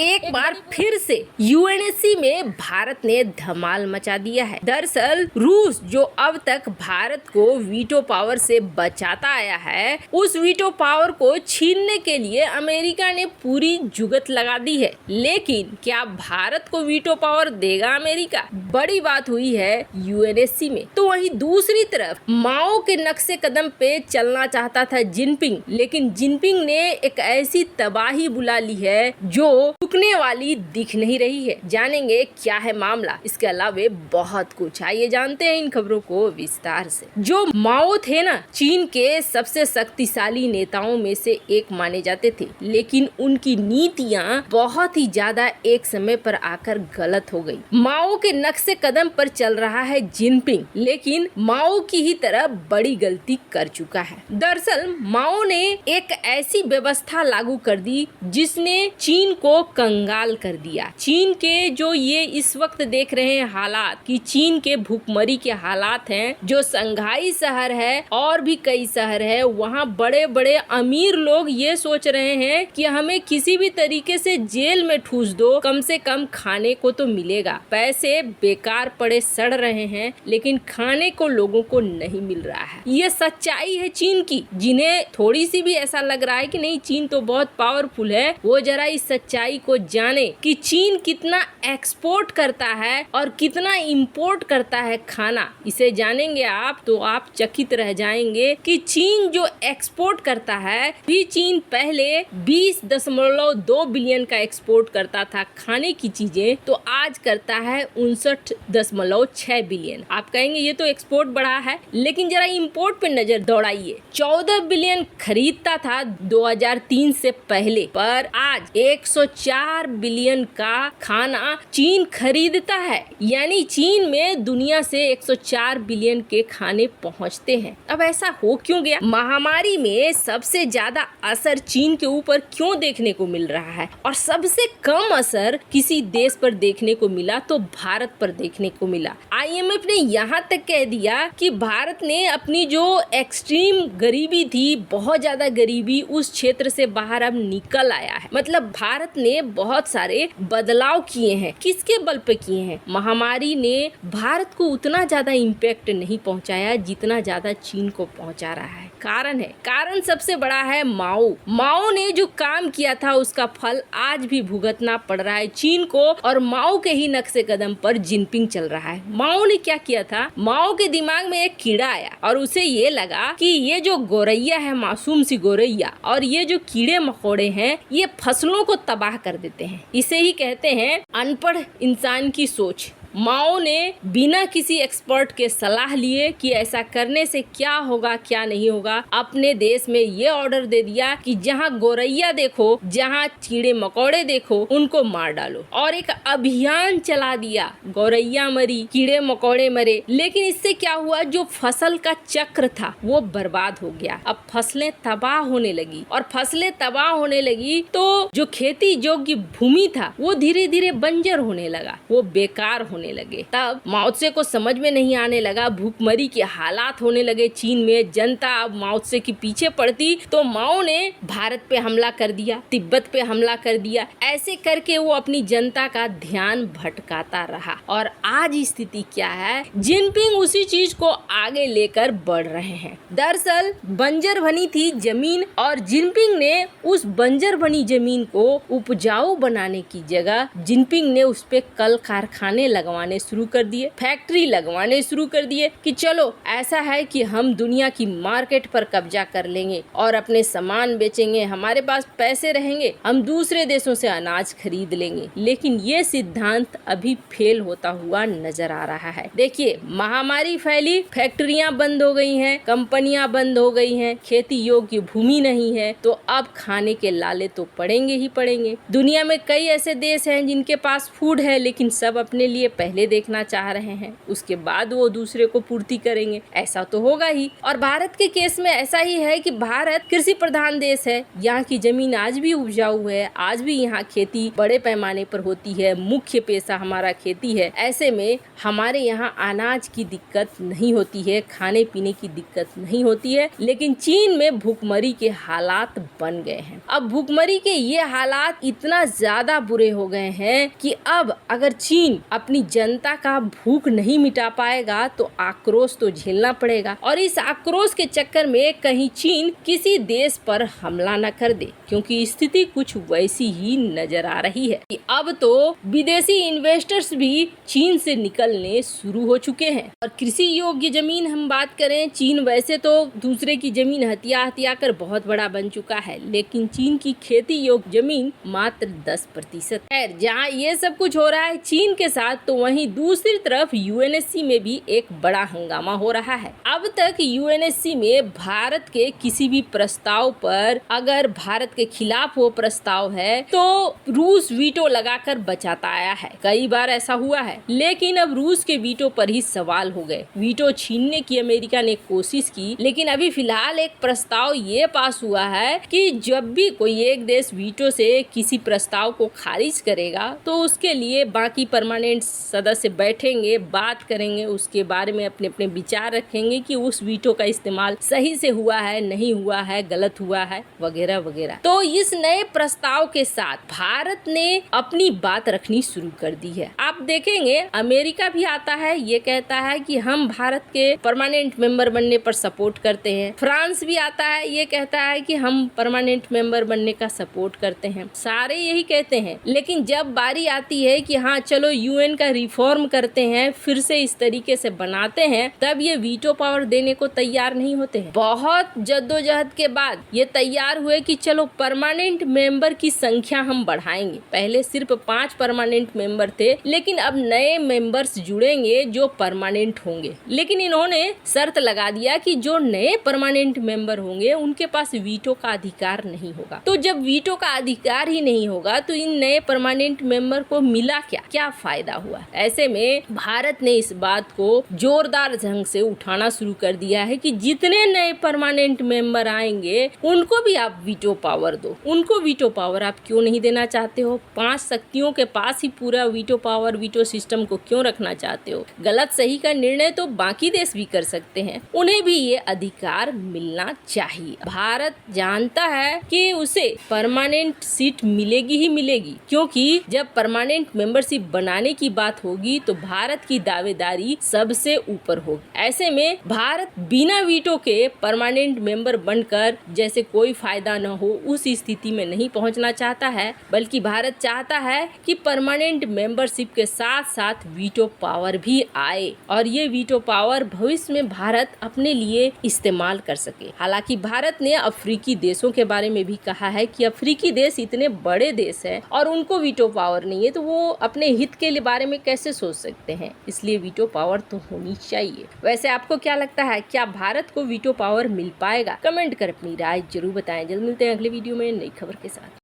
एक बार फिर से यूएनएससी में भारत ने धमाल मचा दिया है। दरअसल रूस जो अब तक भारत को वीटो पावर से बचाता आया है, उस वीटो पावर को छीनने के लिए अमेरिका ने पूरी जुगत लगा दी है। लेकिन क्या भारत को वीटो पावर देगा अमेरिका? बड़ी बात हुई है यूएनएससी में। तो वहीं दूसरी तरफ माओ के नक्शे कदम पे चलना चाहता था जिनपिंग, लेकिन जिनपिंग ने एक ऐसी तबाही बुला ली है जो रुकने वाली दिख नहीं रही है। जानेंगे क्या है मामला, इसके अलावा बहुत कुछ। आइए जानते हैं इन खबरों को विस्तार से। जो माओ थे ना, चीन के सबसे शक्तिशाली नेताओं में से एक माने जाते थे, लेकिन उनकी नीतियां बहुत ही ज्यादा एक समय पर आकर गलत हो गई। माओ के नक्शे कदम पर चल रहा है जिनपिंग, लेकिन माओ की ही तरह बड़ी गलती कर चुका है। दरअसल माओ ने एक ऐसी व्यवस्था लागू कर दी जिसने चीन को कंगाल कर दिया। चीन के जो ये इस वक्त देख रहे हैं हालात कि चीन के भूखमरी के हालात हैं, जो संघाई शहर है और भी कई शहर है, वहाँ बड़े बड़े अमीर लोग ये सोच रहे हैं कि हमें किसी भी तरीके से जेल में ठूस दो, कम से कम खाने को तो मिलेगा। पैसे बेकार पड़े सड़ रहे हैं, लेकिन खाने को लोगों को नहीं मिल रहा है। ये सच्चाई है चीन की। जिन्हें थोड़ी सी भी ऐसा लग रहा है कि नहीं चीन तो बहुत पावरफुल है, वो जरा इस सच्चाई को जाने कि चीन कितना एक्सपोर्ट करता है और कितना इंपोर्ट करता है खाना। इसे जानेंगे आप तो आप चकित रह जाएंगे कि चीन जो एक्सपोर्ट करता है, भी चीन पहले 20.2 बिलियन का एक्सपोर्ट करता था खाने की चीजें, तो आज करता है 59.6 बिलियन। आप कहेंगे ये तो एक्सपोर्ट बढ़ा है, लेकिन जरा इंपोर्ट पे नजर दौड़ाइए। 14 बिलियन खरीदता था 2003 से पहले, पर आज 104 बिलियन का खाना चीन खरीदता है। यानी चीन में दुनिया से 104 बिलियन के खाने पहुंचते हैं। अब ऐसा हो क्यों गया? महामारी में सबसे ज्यादा असर चीन के ऊपर क्यों देखने को मिल रहा है और सबसे कम असर किसी देश पर देखने को मिला तो भारत पर देखने को मिला। आईएमएफ ने यहाँ तक कह दिया कि भारत ने अपनी जो एक्सट्रीम गरीबी थी, बहुत ज्यादा गरीबी, उस क्षेत्र से बाहर अब निकल आया है। मतलब भारत ने बहुत सारे बदलाव किए हैं। किसके बल पे किए हैं? महामारी ने भारत को उतना ज्यादा इम्पैक्ट नहीं पहुंचाया जितना ज्यादा चीन को पहुंचा रहा है। कारण सबसे बड़ा है माओ ने जो काम किया था उसका फल आज भी भुगतना पड़ रहा है चीन को, और माओ के ही नक्शे कदम पर जिनपिंग चल रहा है। माओ ने क्या किया था? माओ के दिमाग में एक कीड़ा आया और उसे ये लगा कि ये जो गौरैया है, मासूम सी गौरैया, और ये जो कीड़े मकोड़े हैं, ये फसलों को तबाह कर देते हैं। इसे ही कहते हैं अनपढ़ इंसान की सोच। माओ ने बिना किसी एक्सपर्ट के सलाह लिए कि ऐसा करने से क्या होगा क्या नहीं होगा, अपने देश में ये ऑर्डर दे दिया कि जहाँ गौरैया देखो, जहाँ कीड़े मकोड़े देखो, उनको मार डालो, और एक अभियान चला दिया। गौरैया मरी, कीड़े मकोड़े मरे, लेकिन इससे क्या हुआ? जो फसल का चक्र था वो बर्बाद हो गया। अब फसलें तबाह होने लगी, और फसलें तबाह होने लगी तो जो खेती योग्य भूमि था वो धीरे धीरे बंजर होने लगा, वो बेकार होने लगे। तब माओ त्से को समझ में नहीं आने लगा, भूखमरी के हालात होने लगे चीन में। जनता अब माओ त्से के पीछे पड़ती, तो माओ ने भारत पे हमला कर दिया, तिब्बत पे हमला कर दिया। ऐसे करके वो अपनी जनता का ध्यान भटकाता रहा, और आज स्थिति क्या है? जिनपिंग उसी चीज को आगे लेकर बढ़ रहे हैं। दरअसल बंजर बनी थी जमीन, और जिनपिंग ने उस बंजर बनी जमीन को उपजाऊ बनाने की जगह जिनपिंग ने उस पे कल कारखाने लगवाने शुरू कर दिए, फैक्ट्री लगवाने शुरू कर दिए कि चलो ऐसा है कि हम दुनिया की मार्केट पर कब्जा कर लेंगे और अपने सामान बेचेंगे, हमारे पास पैसे रहेंगे, हम दूसरे देशों से अनाज खरीद लेंगे। लेकिन ये सिद्धांत अभी फेल होता हुआ नजर आ रहा है। देखिए, महामारी फैली, फैक्ट्रियां बंद हो गई हैं, कंपनियां बंद हो गई हैं, खेती योग्य भूमि नहीं है, तो अब खाने के लाले तो पड़ेंगे ही पड़ेंगे। दुनिया में कई ऐसे देश हैं जिनके पास फूड है, लेकिन सब अपने लिए पहले देखना चाह रहे हैं, उसके बाद वो दूसरे को पूर्ति करेंगे, ऐसा तो होगा ही। और भारत के केस में ऐसा ही है कि भारत कृषि प्रधान देश है, यहाँ की जमीन आज भी उपजाऊ है, आज भी यहाँ खेती बड़े पैमाने पर होती है, मुख्य पेशा हमारा खेती है। ऐसे में हमारे यहाँ अनाज की दिक्कत नहीं होती है, खाने पीने की दिक्कत नहीं होती है। लेकिन चीन में भूखमरी के हालात बन गए हैं। अब भूखमरी के ये हालात इतना ज्यादा बुरे हो गए हैं कि अब अगर चीन अपनी जनता का भूख नहीं मिटा पाएगा तो आक्रोश तो झेलना पड़ेगा। और इस आक्रोश के चक्कर में कहीं चीन किसी देश पर हमला न कर दे, क्योंकि स्थिति कुछ वैसी ही नजर आ रही है कि अब तो विदेशी इन्वेस्टर्स भी चीन से निकलने शुरू हो चुके हैं। और कृषि योग्य जमीन हम बात करें, चीन वैसे तो दूसरे की जमीन हथिया हथिया कर बहुत बड़ा बन चुका है, लेकिन चीन की खेती योग्य जमीन मात्र 10% है। जहाँ ये सब कुछ हो रहा है चीन के साथ, तो वहीं दूसरी तरफ यूएनएससी में भी एक बड़ा हंगामा हो रहा है। अब तक यूएनएससी में भारत के किसी भी प्रस्ताव पर अगर भारत के खिलाफ वो प्रस्ताव है तो रूस वीटो लगाकर बचाता आया है। कई बार ऐसा हुआ है, लेकिन अब रूस के वीटो पर ही सवाल हो गए। वीटो छीनने की अमेरिका ने कोशिश की, लेकिन अभी फिलहाल एक प्रस्ताव ये पास हुआ है कि जब भी कोई एक देश वीटो से किसी प्रस्ताव को खारिज करेगा तो उसके लिए बाकी परमानेंट सदस्य बैठेंगे, बात करेंगे, उसके बारे में अपने अपने विचार रखेंगे कि उस वीटो का इस्तेमाल सही से हुआ है, नहीं हुआ है, गलत हुआ है, वगैरह वगैरह। तो इस नए प्रस्ताव के साथ भारत ने अपनी बात रखनी शुरू कर दी है। आप देखेंगे अमेरिका भी आता है, ये कहता है कि हम भारत के परमानेंट मेंबर बनने पर सपोर्ट करते हैं। फ्रांस भी आता है, ये कहता है कि हम परमानेंट मेंबर बनने का सपोर्ट करते हैं। सारे यही कहते हैं, लेकिन जब बारी आती है कि हाँ चलो यूएन का रिफॉर्म करते हैं, फिर से इस तरीके से बनाते हैं, तब ये वीटो पावर देने को तैयार नहीं होते हैं। बहुत जद्दोजहद के बाद ये तैयार हुए कि चलो परमानेंट मेंबर की संख्या हम बढ़ाएंगे। पहले सिर्फ 5 परमानेंट मेंबर थे, लेकिन अब नए मेंबर्स जुड़ेंगे जो परमानेंट होंगे। लेकिन इन्होंने शर्त लगा दिया कि जो नए परमानेंट मेंबर होंगे उनके पास वीटो का अधिकार नहीं होगा। तो जब वीटो का अधिकार ही नहीं होगा तो इन नए परमानेंट मेंबर को मिला क्या फायदा हुआ। ऐसे में भारत ने इस बात को जोरदार ढंग से उठाना शुरू कर दिया है कि जितने नए परमानेंट मेंबर आएंगे उनको भी आप वीटो पावर दो। उनको वीटो पावर आप क्यों नहीं देना चाहते हो? 5 शक्तियों के पास ही पूरा वीटो पावर, वीटो सिस्टम को क्यों रखना चाहते हो? गलत सही का निर्णय तो बाकी देश भी कर सकते हैं, उन्हें भी ये अधिकार मिलना चाहिए। भारत जानता है कि उसे परमानेंट सीट मिलेगी ही मिलेगी, क्योंकि जब परमानेंट मेंबरशिप बनाने की बात होगी तो भारत की दावेदारी सबसे ऊपर होगी। ऐसे में भारत बिना वीटो के परमानेंट मेंबर बनकर जैसे कोई फायदा न हो उस स्थिति में नहीं पहुंचना चाहता है, बल्कि भारत चाहता है कि परमानेंट मेंबरशिप के साथ साथ वीटो पावर भी आए और ये वीटो पावर भविष्य में भारत अपने लिए इस्तेमाल कर सके। हालांकि भारत ने अफ्रीकी देशों के बारे में भी कहा है कि अफ्रीकी देश इतने बड़े देश है और उनको वीटो पावर नहीं है, तो वो अपने हित के बारे में कैसे सोच सकते हैं? इसलिए वीटो पावर तो होनी चाहिए। वैसे आपको क्या लगता है, क्या भारत को वीटो पावर मिल पाएगा? कमेंट कर अपनी राय जरूर बताएं। जल्द मिलते हैं अगले वीडियो में नई खबर के साथ।